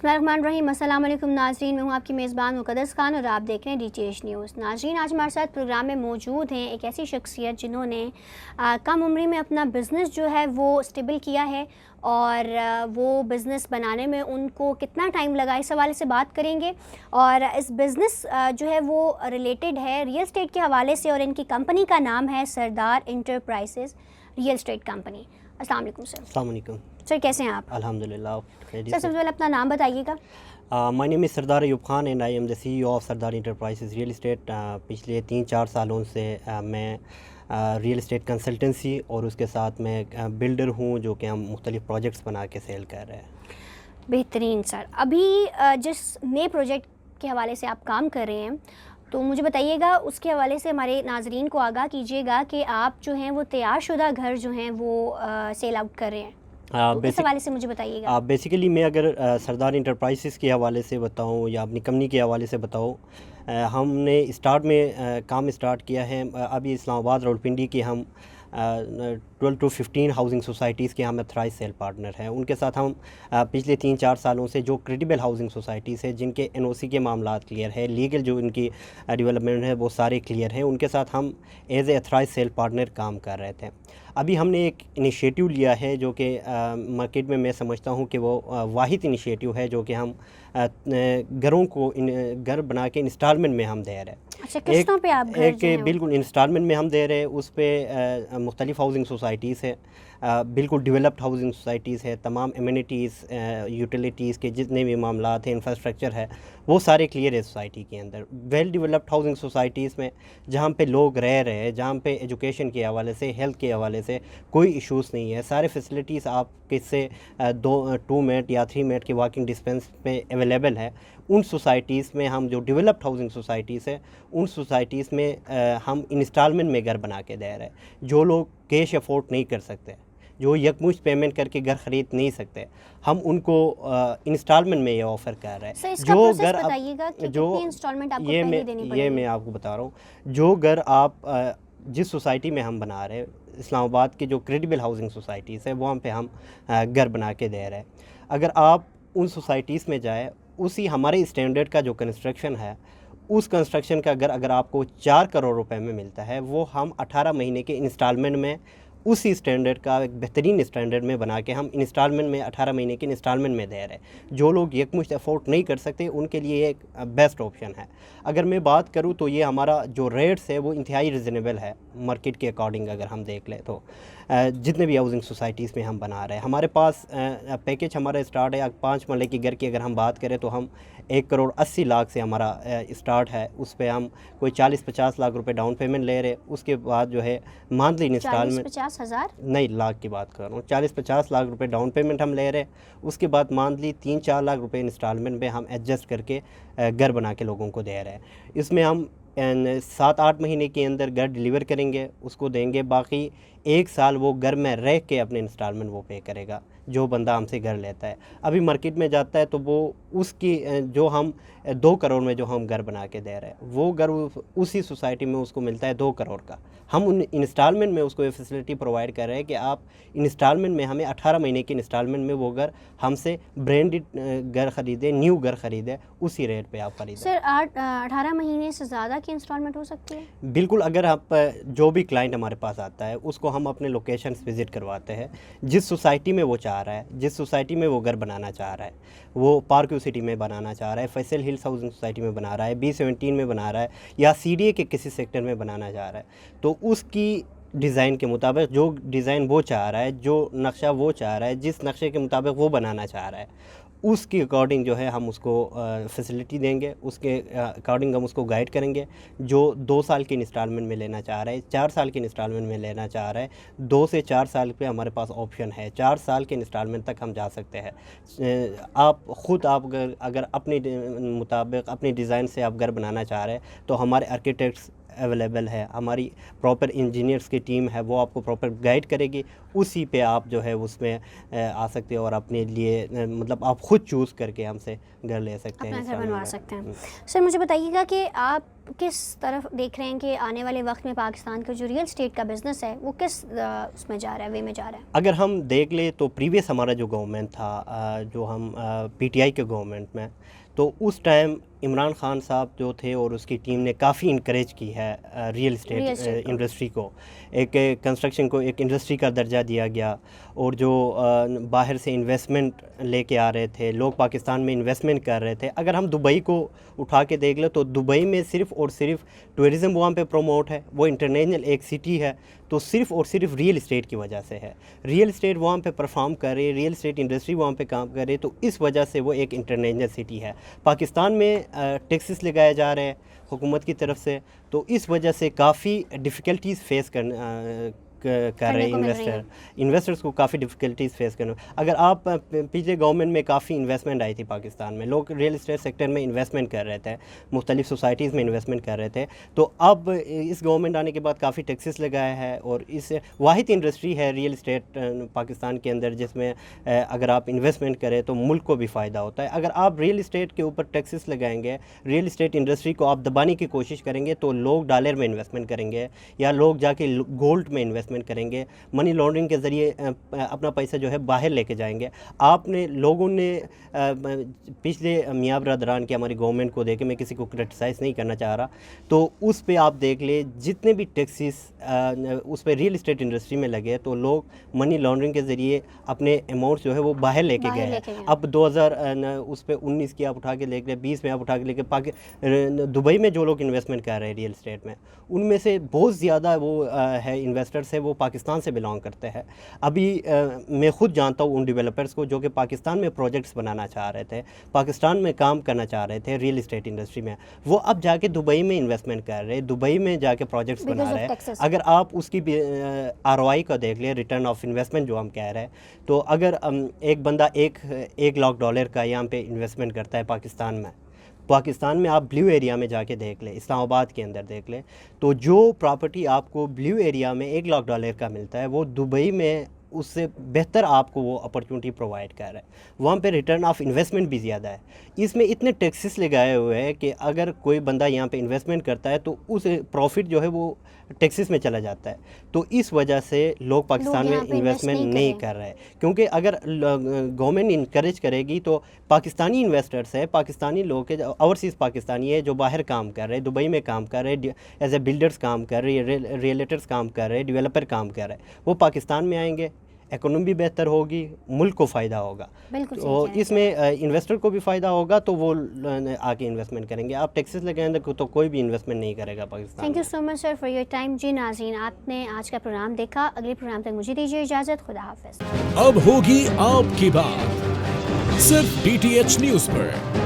بسم اللہ الرحمن الرحیم۔ السلام علیکم ناظرین، میں ہوں آپ کی میزبان مقدس خان اور آپ دیکھ رہے ہیں ڈی ٹی ایچ نیوز۔ ناظرین، آج ہمارے ساتھ پروگرام میں موجود ہیں ایک ایسی شخصیت جنہوں نے کم عمری میں اپنا بزنس جو ہے وہ اسٹیبل کیا ہے، اور وہ بزنس بنانے میں ان کو کتنا ٹائم لگا اس حوالے سے بات کریں گے۔ اور اس بزنس جو ہے وہ ریلیٹڈ ہے ریئل اسٹیٹ کے حوالے سے، اور ان کی کمپنی کا نام ہے سردار انٹرپرائزز ریئل اسٹیٹ کمپنی۔ السلام علیکم سر۔ السلام علیکم سر، کیسے ہیں آپ؟ الحمدللہ۔ سر، سب سے پہلے اپنا نام بتائیے گا۔ مائی name is Sardar Ayub Khan and I am the C E O of Sardar enterprises real estate. پچھلے 3-4 سالوں سے میں ریئل اسٹیٹ کنسلٹنسی اور اس کے ساتھ میں بلڈر ہوں، جو کہ ہم مختلف پروجیکٹس بنا کے سیل کر رہے ہیں۔ بہترین سر، ابھی جس نئے پروجیکٹ کے حوالے سے آپ کام کر رہے ہیں تو مجھے بتائیے گا، اس کے حوالے سے ہمارے ناظرین کو آگاہ کیجیے گا کہ آپ جو ہیں وہ تیار شدہ گھر جو ہیں وہ سیل آؤٹ کر رہے ہیں، تو اس حوالے سے مجھے بتائیے گا۔ بیسیکلی میں اگر سردار انٹرپرائزز کے حوالے سے بتاؤں یا اپنی کمپنی کے حوالے سے بتاؤں، ہم نے کام اسٹارٹ کیا ہے ابھی اسلام آباد راولپنڈی کے ہم 12 to 15 ہاؤسنگ سوسائٹیز کے ہم ایتھرائز سیل پارٹنر ہیں۔ ان کے ساتھ ہم پچھلے 3-4 سالوں سے جو کریڈیبل ہاؤسنگ سوسائٹیز ہیں، جن کے این او سی کے معاملات کلیئر ہے، لیگل جو ان کی ڈیولپمنٹ ہے وہ سارے کلیئر ہیں، ان کے ساتھ ہم ایز اے ایتھرائز سیل پارٹنر کام کر رہے تھے۔ ابھی ہم نے ایک انیشیٹو لیا ہے جو کہ مارکیٹ میں سمجھتا ہوں کہ وہ واحد انیشیٹو ہے جو کہ ہم گھروں کو گھر بنا کے انسٹالمنٹ میں ہم دے رہے ہیں۔ اچھا، قسطوں پہ آپ گھر جو ہیں بالکل انسٹالمنٹ میں ہم دے رہے ہیں، اس پہ مختلف ہاؤسنگ سوسائٹیز ہے، بالکل ڈیولپڈ ہاؤسنگ سوسائٹیز ہے، تمام ایمینٹیز یوٹیلیٹیز کے جتنے بھی معاملات ہیں، انفراسٹرکچر ہے، وہ سارے کلیئر ہے سوسائٹی کے اندر۔ ویل ڈیولپڈ ہاؤسنگ سوسائٹیز میں جہاں پہ لوگ رہ رہے ہیں، جہاں پہ ایجوکیشن کے حوالے سے، ہیلتھ کے حوالے سے کوئی ایشوز نہیں ہے، سارے فیسلٹیز آپ کس سے 2 منٹ یا 3 منٹ کی واکنگ ڈسٹینس پہ اویلیبل ہے۔ ان سوسائٹیز میں ہم جو ڈیولپڈ ہاؤسنگ سوسائٹیز ہے، ان سوسائٹیز میں ہم انسٹالمنٹ میں گھر بنا کے دے رہے ہیں۔ جو لوگ کیش افورڈ نہیں کر سکتے، جو یکمشت پیمنٹ کر کے گھر خرید نہیں سکتے، ہم ان کو انسٹالمنٹ میں یہ آفر کر رہے ہیں۔ جو گھر یہ میں آپ کو بتا رہا ہوں، جو گھر آپ جس سوسائٹی میں ہم بنا رہے ہیں، اسلام آباد کے جو کریڈیبل ہاؤسنگ سوسائٹیز ہے، وہاں پہ ہم گھر بنا کے دے رہے ہیں۔ اگر آپ ان سوسائٹیز میں جائیں، اسی ہمارے اسٹینڈرڈ کا جو کنسٹرکشن ہے، اس کنسٹرکشن کا گھر اگر آپ کو 4 کروڑ روپے میں ملتا ہے، وہ ہم 18 مہینے کے انسٹالمنٹ میں اسی اسٹینڈرڈ کا ایک بہترین اسٹینڈرڈ میں بنا کے ہم انسٹالمنٹ میں 18 مہینے کے انسٹالمنٹ میں دے رہے ہیں۔ جو لوگ یکمشت افورڈ نہیں کر سکتے، ان کے لیے ایک بیسٹ آپشن ہے۔ اگر میں بات کروں تو یہ ہمارا جو ریٹس ہے وہ انتہائی ریزنیبل ہے مارکیٹ کے اکارڈنگ۔ اگر ہم دیکھ لیں تو جتنے بھی ہاؤسنگ سوسائٹیز میں ہم بنا رہے ہیں، ہمارے پاس پیکیج ہمارا اسٹارٹ ہے 5 مرلے کے گھر کی اگر ہم بات کریں تو ہم 1,80,00,000 سے ہمارا اسٹارٹ ہے۔ اس پہ ہم کوئی 40-50 لاکھ روپے ڈاؤن پیمنٹ لے رہے، اس کے بعد جو ہے منتھلی انسٹالمنٹ 40-50 نہیں لاکھ کی بات کر رہا ہوں، 40-50 لاکھ روپے ڈاؤن پیمنٹ ہم لے رہے، اس کے بعد منتھلی 3-4 لاکھ روپے انسٹالمنٹ پہ ہم ایڈجسٹ کر کے گھر بنا کے لوگوں کو دے رہے ہیں۔ اس میں ہم 7-8 مہینے کے اندر گھر ڈیلیور کریں گے، اس کو دیں گے، باقی 1 سال وہ گھر میں رہ کے اپنے انسٹالمنٹ وہ پے کرے گا جو بندہ ہم سے گھر لیتا ہے۔ ابھی مارکیٹ میں جاتا ہے تو وہ اس کی جو ہم 2 کروڑ میں جو ہم گھر بنا کے دے رہے ہیں، وہ گھر اسی سوسائٹی میں اس کو ملتا ہے 2 کروڑ کا۔ ہم ان انسٹالمنٹ میں اس کو یہ فیسلٹی پرووائڈ کر رہے ہیں کہ آپ انسٹالمنٹ میں ہمیں 18 مہینے کے انسٹالمنٹ میں وہ گھر ہم سے برانڈڈ گھر خریدیں، نیو گھر خریدیں، اسی ریٹ پہ آپ خریدیں۔ سر، 18 مہینے سے زیادہ کی انسٹالمنٹ ہو سکتی ہے؟ بالکل، اگر آپ جو بھی کلائنٹ ہمارے پاس آتا ہے اس کو ہم اپنے لوکیشنز وزٹ کرواتے ہیں، جس سوسائٹی میں وہ چاہ رہا ہے، جس سوسائٹی میں وہ گھر بنانا چاہ رہا ہے، وہ پارکیو سٹی میں بنانا چاہ رہا ہے، فیصل ہلز ہاؤسنگ سوسائٹی میں بنا رہا ہے، B17 میں بنا رہا ہے، یا CDA کے کسی سیکٹر میں بنانا چاہ رہا ہے، تو اس کی ڈیزائن کے مطابق جو ڈیزائن وہ چاہ رہا ہے، جو نقشہ وہ چاہ رہا ہے، جس نقشے کے مطابق وہ بنانا چاہ رہا ہے، اس کے اکارڈنگ جو ہے ہم اس کو فیسلٹی دیں گے، اس کے اکارڈنگ ہم اس کو گائیڈ کریں گے۔ جو 2 سال کے انسٹالمنٹ میں لینا چاہ رہا ہے، 4 سال کے انسٹالمنٹ میں لینا چاہ رہا ہے، 2 سے 4 سال پہ ہمارے پاس آپشن ہے، 4 سال کے انسٹالمنٹ تک ہم جا سکتے ہیں۔ آپ خود اگر اپنے مطابق اپنی ڈیزائن سے آپ گھر بنانا چاہ رہے ہیں تو ہمارے آرکیٹیکٹس اویلیبل ہے، ہماری پراپر انجینئرس کی ٹیم ہے، وہ آپ کو پراپر گائیڈ کرے گی، اسی پہ آپ جو ہے اس میں آ سکتے ہو اور اپنے لیے مطلب آپ خود چوز کر کے ہم سے گھر لے سکتے ہیں، اپنا گھر بنوا سکتے ہیں۔ سر، مجھے بتائیے گا کہ آپ آپ کس طرف دیکھ رہے ہیں کہ آنے والے وقت میں پاکستان کا جو ریئل اسٹیٹ کا بزنس ہے وہ کس اس میں جا رہا ہے، وے میں جا رہا ہے؟ اگر ہم دیکھ لیں تو پریویس ہمارا جو گورنمنٹ تھا، جو ہم پی ٹی آئی کے گورنمنٹ میں، تو اس ٹائم عمران خان صاحب جو تھے اور اس کی ٹیم نے کافی انکریج کی ہے ریئل اسٹیٹ انڈسٹری کو، ایک کنسٹرکشن کو ایک انڈسٹری کا درجہ دیا گیا، اور جو باہر سے انویسٹمنٹ لے کے آ رہے تھے، لوگ پاکستان میں انویسٹمنٹ کر رہے تھے۔ اگر ہم دبئی کو اٹھا کے دیکھ لیں تو دبئی میں صرف اور صرف ٹورزم وہاں پہ پروموٹ ہے، وہ انٹرنیشنل ایک سٹی ہے، تو صرف اور صرف ریئل اسٹیٹ کی وجہ سے ہے۔ ریئل اسٹیٹ وہاں پہ پرفارم کر رہی ہے، ریئل اسٹیٹ انڈسٹری وہاں پہ کام کر رہی ہے، تو اس وجہ سے وہ ایک انٹرنیشنل سٹی ہے۔ پاکستان میں ٹیکسز لگائے جا رہے ہیں حکومت کی طرف سے، تو اس وجہ سے کافی ڈیفیکلٹیز فیس کر رہے ہیں انویسٹرز کو کافی ڈیفیکلٹیز فیس کرنا۔ اگر آپ پچھلے گورنمنٹ میں کافی انویسٹمنٹ آئی تھی پاکستان میں، لوگ ریئل اسٹیٹ سیکٹر میں انویسٹمنٹ کر رہے تھے، مختلف سوسائٹیز میں انویسٹمنٹ کر رہے تھے، تو اب اس گورنمنٹ آنے کے بعد کافی ٹیکسز لگایا ہے، اور اس واحد انڈسٹری ہے ریئل اسٹیٹ پاکستان کے اندر جس میں اگر آپ انویسٹمنٹ کریں تو ملک کو بھی فائدہ ہوتا ہے۔ اگر آپ ریئل اسٹیٹ کے اوپر ٹیکسز لگائیں گے، ریئل اسٹیٹ انڈسٹری کو آپ دبانے کی کوشش کریں گے، تو لوگ ڈالر میں انویسٹمنٹ کریں گے، یا لوگ جا کے گولڈ میں انویسٹمنٹ کریں گے، منی لانڈرنگ کے ذریعے اپنا پیسہ جو ہے باہر لے کے جائیں گے۔ آپ نے لوگوں نے پچھلے میاں برادران کی ہماری گورنمنٹ کو دیکھے، میں کسی کو کرٹیسائز نہیں کرنا چاہ رہا، تو اس پہ آپ دیکھ لیں جتنے بھی ٹیکسز اس پہ ریئل اسٹیٹ انڈسٹری میں لگے تو لوگ منی لانڈرنگ کے ذریعے اپنے اماؤنٹس جو ہے وہ باہر لے کے گئے ہیں۔ اب 2000 اس پہ 19 کی آپ اٹھا کے دیکھ لیں، 20 میں آپ اٹھا کے لے کے دبئی میں جو لوگ انویسٹمنٹ کر رہے ہیں ریئل اسٹیٹ میں، ان میں سے بہت زیادہ وہ ہے انویسٹرس ہے وہ پاکستان سے بلانگ کرتے ہیں۔ ابھی میں خود جانتا ہوں ان ڈیولپرز کو جو کہ پاکستان میں پروجیکٹس بنانا چاہ رہے تھے، پاکستان میں کام کرنا چاہ رہے تھے ریئل اسٹیٹ انڈسٹری میں، وہ اب جا کے دبئی میں انویسٹمنٹ کر رہے ہیں، دبئی میں جا کے پروجیکٹس بنا رہے ہیں۔ اگر آپ اس کی ROI کا دیکھ لیں، ریٹرن آف انویسٹمنٹ جو ہم کہہ رہے ہیں، تو اگر ایک بندہ $1 لاکھ کا یہاں پہ انویسٹمنٹ کرتا ہے پاکستان میں آپ بلیو ایریا میں جا کے دیکھ لیں، اسلام آباد کے اندر دیکھ لیں، تو جو پراپرٹی آپ کو بلیو ایریا میں $1 لاکھ کا ملتا ہے، وہ دبئی میں اس سے بہتر آپ کو وہ اپرچونٹی پرووائڈ کر رہا ہے۔ وہاں پہ ریٹرن آف انویسٹمنٹ بھی زیادہ ہے۔ اس میں اتنے ٹیکسز لگائے ہوئے ہیں کہ اگر کوئی بندہ یہاں پہ انویسٹمنٹ کرتا ہے تو اس پروفٹ جو ہے وہ ٹیکسز میں چلا جاتا ہے، تو اس وجہ سے لوگ پاکستان میں انویسٹمنٹ نہیں کر رہے، کیونکہ اگر گورنمنٹ انکریج کرے گی تو پاکستانی انویسٹرس ہے، پاکستانی لوگ اوورسیز پاکستانی ہے جو باہر کام کر رہے ہیں، دبئی میں کام کر رہے ہیں، ایز اے بلڈرز کام کر رہے ہیں، ریئلٹرز کام کر رہے ہیں، ڈیولپر کام کر رہے ہیں، وہ پاکستان میں آئیں گے، اکانومی بھی بہتر ہوگی، ملک کو فائدہ ہوگا، تو اس میں انویسٹر کو بھی فائدہ ہوگا، تو وہ آ کے انویسٹمنٹ کریں گے۔ آپ ٹیکسز لگائیں گے تو کوئی بھی انویسٹمنٹ نہیں کرے گا Pakistan. Thank you so much sir for your time. جی ناظرین، آپ نے آج کا پروگرام دیکھا، اگلے پروگرام تک مجھے دیجیے اجازت، خدا حافظ۔ اب ہوگی آپ کی بات صرف DTH نیوز پر۔